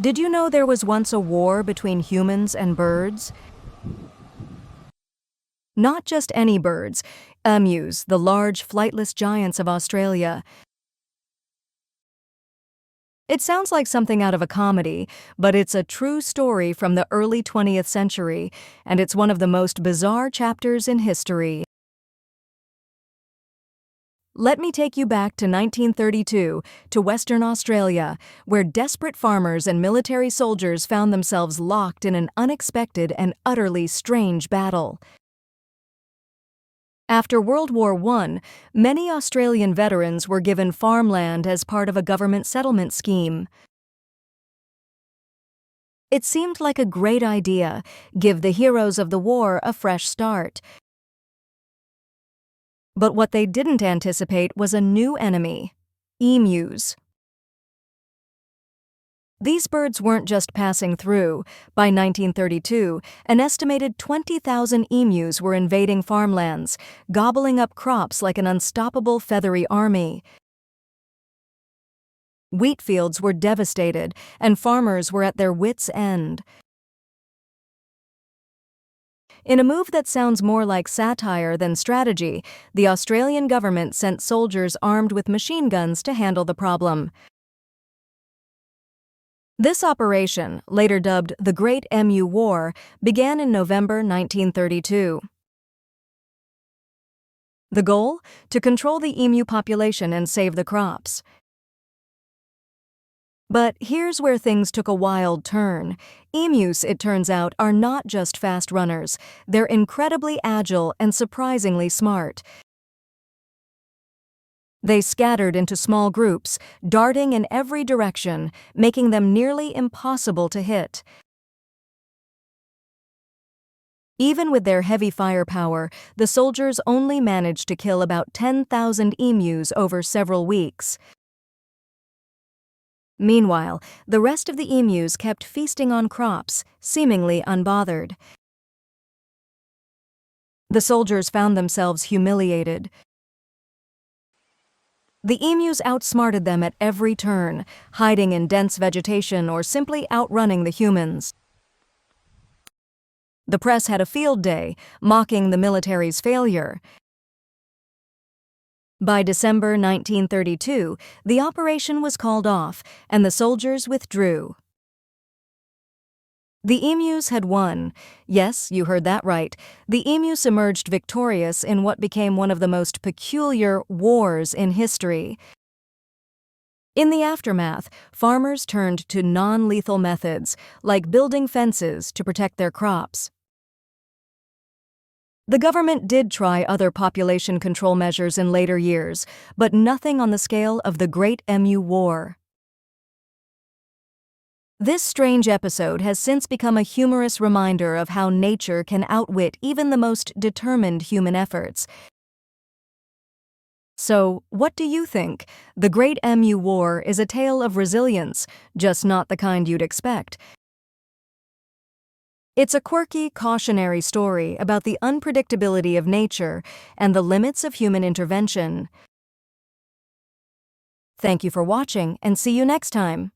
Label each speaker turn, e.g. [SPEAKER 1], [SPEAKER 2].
[SPEAKER 1] Did you know there was once a war between humans and birds? Not just any birds, emus, the large flightless giants of Australia. It sounds like something out of a comedy, but it's a true story from the early 20th century, and it's one of the most bizarre chapters in history. Let me take you back to 1932, to Western Australia, where desperate farmers and military soldiers found themselves locked in an unexpected and utterly strange battle. After World War I, many Australian veterans were given farmland as part of a government settlement scheme. It seemed like a great idea, give the heroes of the war a fresh start. But what they didn't anticipate was a new enemy: emus. These birds weren't just passing through. By 1932, an estimated 20,000 emus were invading farmlands, gobbling up crops like an unstoppable feathery army. Wheat fields were devastated, and farmers were at their wits' end. In a move that sounds more like satire than strategy, the Australian government sent soldiers armed with machine guns to handle the problem. This operation, later dubbed the Great Emu War, began in November 1932. The goal? To control the emu population and save the crops. But here's where things took a wild turn. Emus, it turns out, are not just fast runners. They're incredibly agile and surprisingly smart. They scattered into small groups, darting in every direction, making them nearly impossible to hit. Even with their heavy firepower, the soldiers only managed to kill about 10,000 emus over several weeks. Meanwhile, the rest of the emus kept feasting on crops, seemingly unbothered. The soldiers found themselves humiliated. The emus outsmarted them at every turn, hiding in dense vegetation or simply outrunning the humans. The press had a field day, mocking the military's failure. By December 1932, the operation was called off, and the soldiers withdrew. The emus had won. Yes, you heard that right. The emus emerged victorious in what became one of the most peculiar wars in history. In the aftermath, farmers turned to non-lethal methods, like building fences to protect their crops. The government did try other population control measures in later years, but nothing on the scale of the Great Emu War. This strange episode has since become a humorous reminder of how nature can outwit even the most determined human efforts. So, what do you think? The Great Emu War is a tale of resilience, just not the kind you'd expect. It's a quirky, cautionary story about the unpredictability of nature and the limits of human intervention. Thank you for watching, and see you next time.